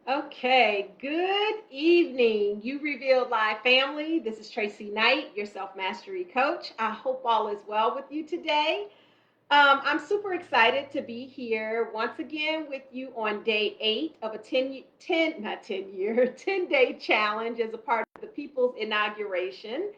Okay, good evening. You Revealed Live family. This is Tracy Knight, your self mastery coach. I hope all is well with you today. I'm super excited to be here once again with you on day 8 of a 10-day challenge as a part of the People's Inauguration,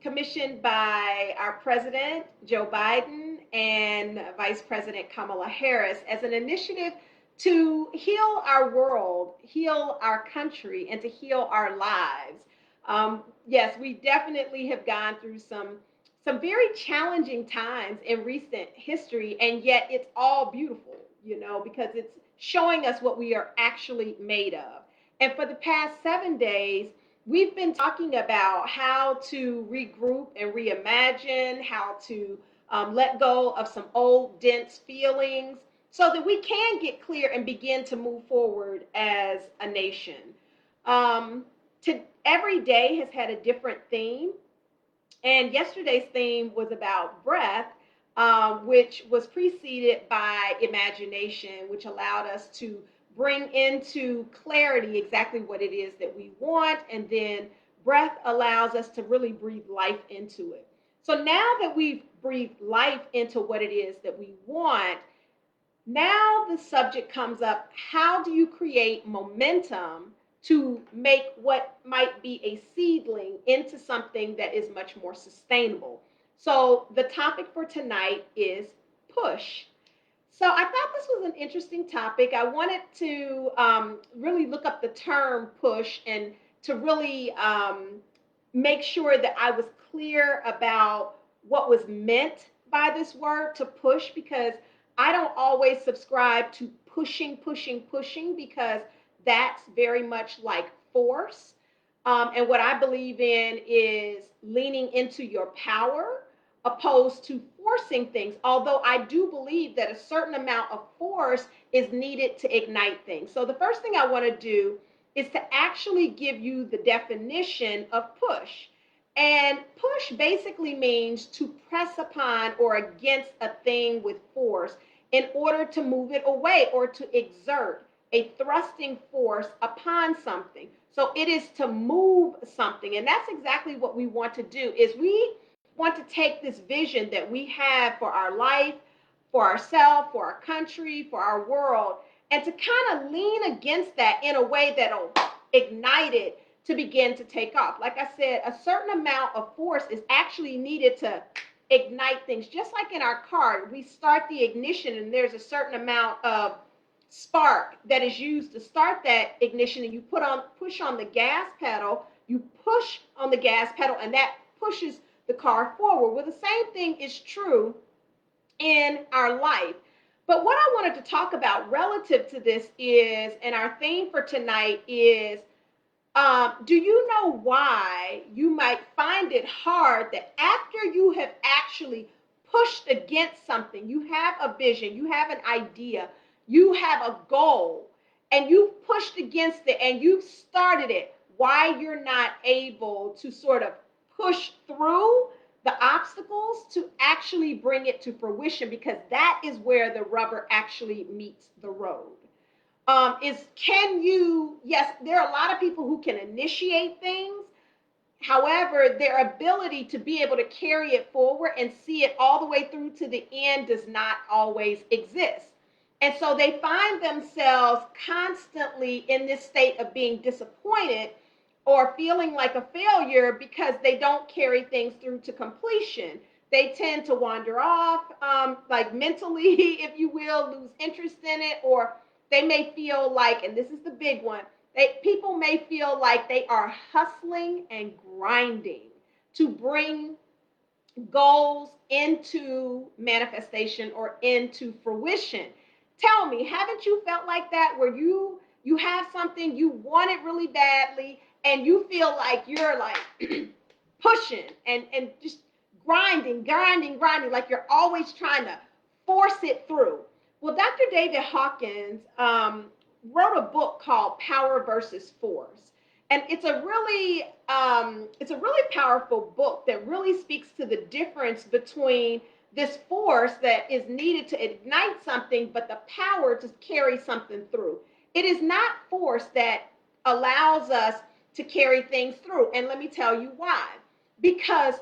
commissioned by our President, Joe Biden, and Vice President Kamala Harris as an initiative to heal our world, heal our country, and to heal our lives. Yes, we definitely have gone through some very challenging times in recent history, and yet it's all beautiful, because it's showing us what we are actually made of. And for the past 7 days, we've been talking about how to regroup and reimagine, how to let go of some old, dense feelings so that we can get clear and begin to move forward as a nation. Um, every day has had a different theme, and yesterday's theme was about breath, which was preceded by imagination, which allowed us to bring into clarity exactly what it is that we want. And then breath allows us to really breathe life into it. So now that we've breathed life into what it is that we want, now the subject comes up: how do you create momentum to make what might be a seedling into something that is much more sustainable? So the topic for tonight is push. So I thought this was an interesting topic. I wanted to really look up the term push and to really make sure that I was clear about what was meant by this word to push, because I don't always subscribe to pushing, pushing, pushing, because that's very much like force. And what I believe in is leaning into your power opposed to forcing things. Although I do believe that a certain amount of force is needed to ignite things. So the first thing I want to do is to actually give you the definition of push. And push basically means to press upon or against a thing with force in order to move it away or to exert a thrusting force upon something. So it is to move something. And that's exactly what we want to do. Is we want to take this vision that we have for our life, for ourselves, for our country, for our world, and to kind of lean against that in a way that'll ignite it to begin to take off. Like I said, a certain amount of force is actually needed to ignite things. Just like in our car, we start the ignition and there's a certain amount of spark that is used to start that ignition, and you push on the gas pedal, you push on the gas pedal, and that pushes the car forward. Well, the same thing is true in our life. But what I wanted to talk about relative to this is, and our theme for tonight is, do you know why you might find it hard that after you have actually pushed against something, you have a vision, you have an idea, you have a goal, and you've pushed against it and you've started it, why you're not able to sort of push through the obstacles to actually bring it to fruition, because that is where the rubber actually meets the road. Is can you, yes, there are a lot of people who can initiate things. However, their ability to be able to carry it forward and see it all the way through to the end does not always exist. And so they find themselves constantly in this state of being disappointed or feeling like a failure because they don't carry things through to completion. They tend to wander off, like mentally, if you will, lose interest in it, or they may feel like, and this is the big one, people may feel like they are hustling and grinding to bring goals into manifestation or into fruition. Tell me, haven't you felt like that, where you have something you want it really badly and you feel like you're like pushing and just grinding, grinding, grinding, like you're always trying to force it through? Well, Dr. David Hawkins wrote a book called Power versus Force, and it's a really powerful book that really speaks to the difference between this force that is needed to ignite something, but the power to carry something through. It is not force that allows us to carry things through. And let me tell you why. Because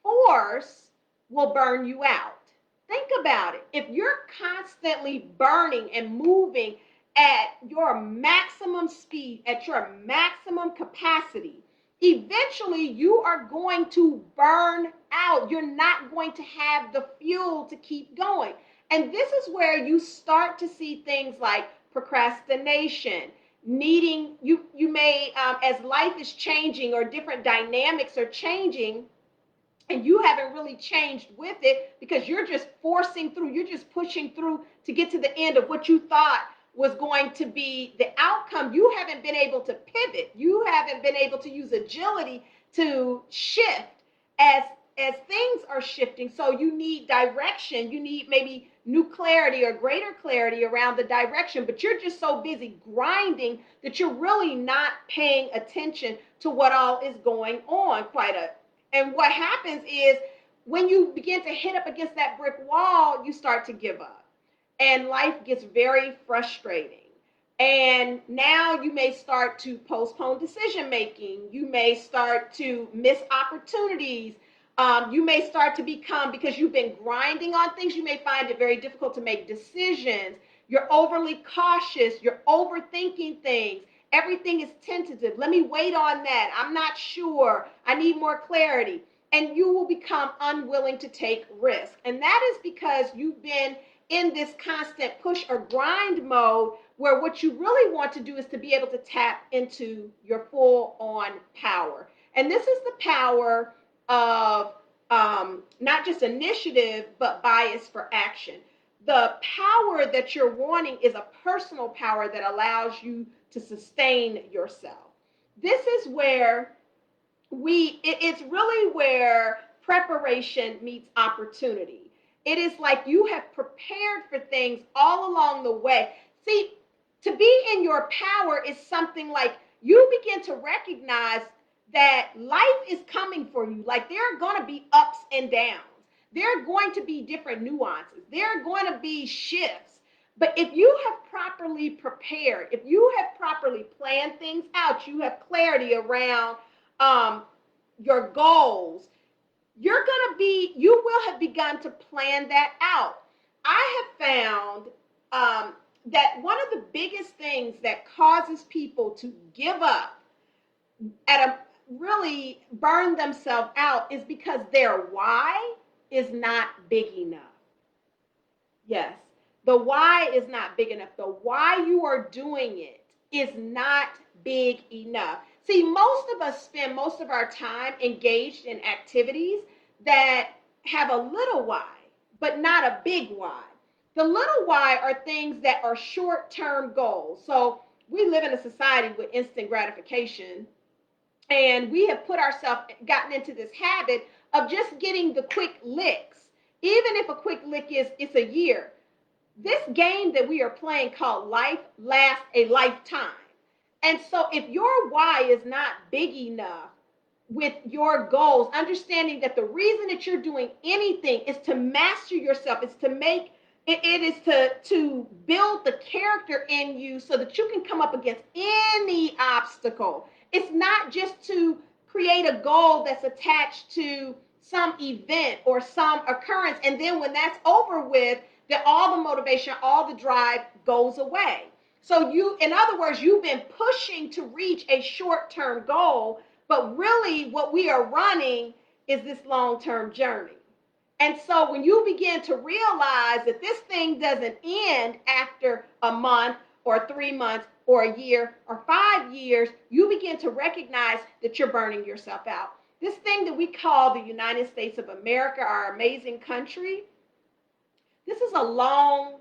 force will burn you out. Think about it. If you're constantly burning and moving at your maximum speed, at your maximum capacity, eventually you are going to burn out. You're not going to have the fuel to keep going. And this is where you start to see things like procrastination, needing, you may, as life is changing or different dynamics are changing, and you haven't really changed with it because you're just forcing through, you're just pushing through to get to the end of what you thought was going to be the outcome. You haven't been able to pivot. You haven't been able to use agility to shift as things are shifting. So you need direction. You need maybe new clarity or greater clarity around the direction, but you're just so busy grinding that you're really not paying attention to what all is going on. And what happens is when you begin to hit up against that brick wall, you start to give up. And life gets very frustrating. And now you may start to postpone decision making. You may start to miss opportunities. You may start to become, because you've been grinding on things, you may find it very difficult to make decisions. You're overly cautious. You're overthinking things. Everything is tentative. Let me wait on that. I'm not sure. I need more clarity. And you will become unwilling to take risk. And that is because you've been in this constant push or grind mode where what you really want to do is to be able to tap into your full on power. And this is the power of not just initiative, but bias for action. The power that you're wanting is a personal power that allows you to sustain yourself. This is where it's really where preparation meets opportunity. It is like you have prepared for things all along the way. See, to be in your power is something like you begin to recognize that life is coming for you. Like there are going to be ups and downs. There are going to be different nuances. There are going to be shifts. But if you have properly prepared, if you have properly planned things out, you have clarity around your goals, you will have begun to plan that out. I have found that one of the biggest things that causes people to give up really burn themselves out is because their why is not big enough. Yes, the why is not big enough. The why you are doing it is not big enough. See, most of us spend most of our time engaged in activities that have a little why, but not a big why. The little why are things that are short-term goals. So we live in a society with instant gratification, and we have gotten into this habit of just getting the quick licks. Even if a quick lick it's a year. This game that we are playing called life lasts a lifetime. And so if your why is not big enough with your goals, understanding that the reason that you're doing anything is to master yourself, is to make it is to build the character in you so that you can come up against any obstacle. It's not just to create a goal that's attached to some event or some occurrence, and then when that's over with, that all the motivation, all the drive goes away. So in other words, you've been pushing to reach a short-term goal, but really what we are running is this long-term journey. And so when you begin to realize that this thing doesn't end after a month or 3 months or a year or 5 years, you begin to recognize that you're burning yourself out. This thing that we call the United States of America, our amazing country, this is a long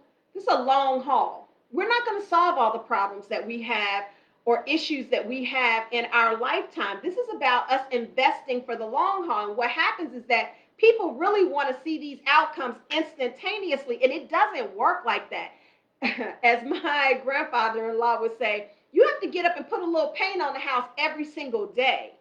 haul. We're not going to solve all the problems that we have or issues that we have in our lifetime. This is about us investing for the long haul. And what happens is that people really want to see these outcomes instantaneously, and it doesn't work like that. As my grandfather-in-law would say, you have to get up and put a little paint on the house every single day.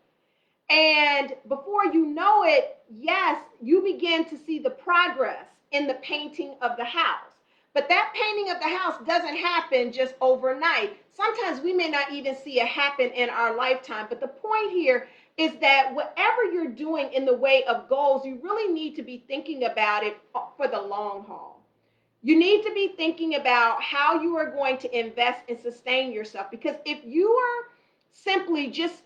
And before you know it, yes, you begin to see the progress in the painting of the house. But that painting of the house doesn't happen just overnight. Sometimes we may not even see it happen in our lifetime. But the point here is that whatever you're doing in the way of goals, you really need to be thinking about it for the long haul. You need to be thinking about how you are going to invest and sustain yourself. Because if you are simply just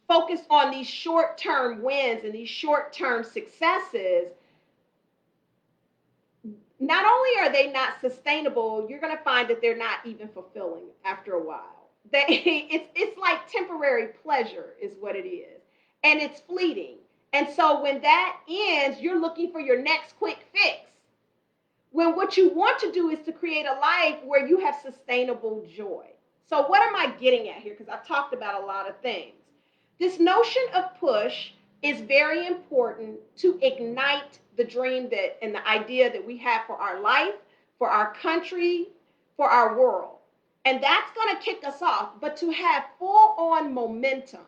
focused on these short-term wins and these short-term successes, not only are they not sustainable, you're going to find that they're not even fulfilling after a while. It's like temporary pleasure is what it is, and it's fleeting. And so when that ends, you're looking for your next quick fix. When what you want to do is to create a life where you have sustainable joy. So what am I getting at here? Because I've talked about a lot of things. This notion of push is very important to ignite the dream that and the idea that we have for our life, for our country, for our world. And that's going to kick us off. But to have full on momentum,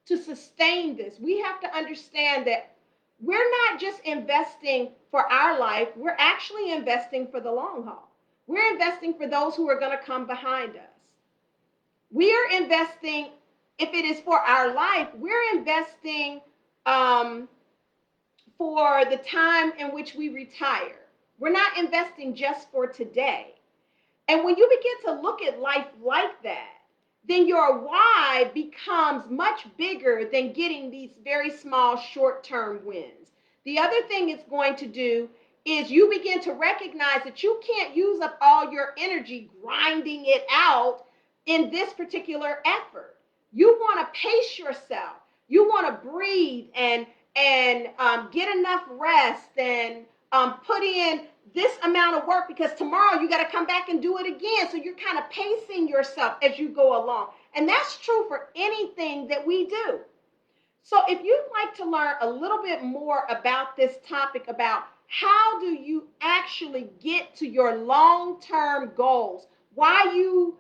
to sustain this, we have to understand that we're not just investing for our life, we're actually investing for the long haul. We're investing for those who are going to come behind us. We are investing, if it is for our life, we're investing for the time in which we retire. We're not investing just for today. And when you begin to look at life like that, then your why becomes much bigger than getting these very small short-term wins. The other thing it's going to do is you begin to recognize that you can't use up all your energy grinding it out in this particular effort. You want to pace yourself. You want to breathe and get enough rest and put in this amount of work, because tomorrow you got to come back and do it again. So you're kind of pacing yourself as you go along. And that's true for anything that we do. So if you'd like to learn a little bit more about this topic, about how do you actually get to your long-term goals, why you,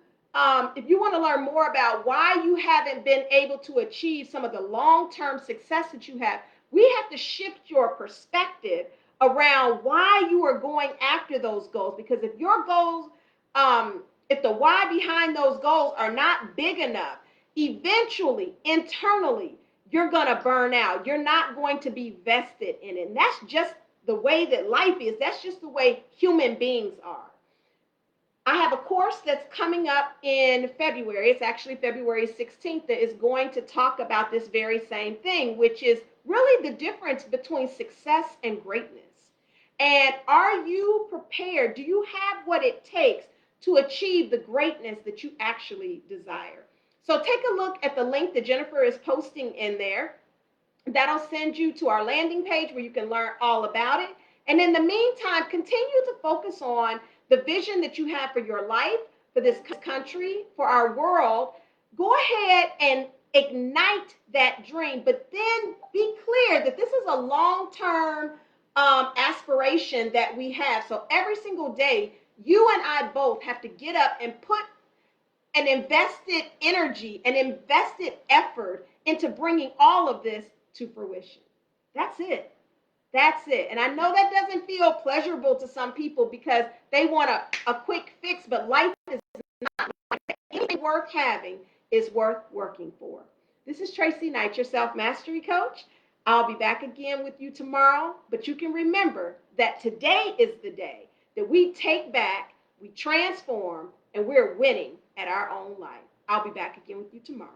if you want to learn more about why you haven't been able to achieve some of the long-term success that you have, we have to shift your perspective around why you are going after those goals. Because if your goals, if the why behind those goals are not big enough, eventually, internally, you're going to burn out. You're not going to be vested in it. And that's just the way that life is. That's just the way human beings are. I have a course that's coming up in February. It's actually February 16th that is going to talk about this very same thing, which is really the difference between success and greatness. And are you prepared? Do you have what it takes to achieve the greatness that you actually desire? So take a look at the link that Jennifer is posting in there. That'll send you to our landing page where you can learn all about it. And in the meantime, continue to focus on the vision that you have for your life, for this country, for our world. Go ahead and ignite that dream, but then be clear that this is a long-term aspiration that we have. So every single day, you and I both have to get up and put an invested energy, an invested effort into bringing all of this to fruition. That's it. That's it. And I know that doesn't feel pleasurable to some people because they want a quick fix, but life is not like that. Anything worth having is worth working for. This is Tracy Knight, your self-mastery coach. I'll be back again with you tomorrow, but you can remember that today is the day that we take back, we transform, and we're winning at our own life. I'll be back again with you tomorrow.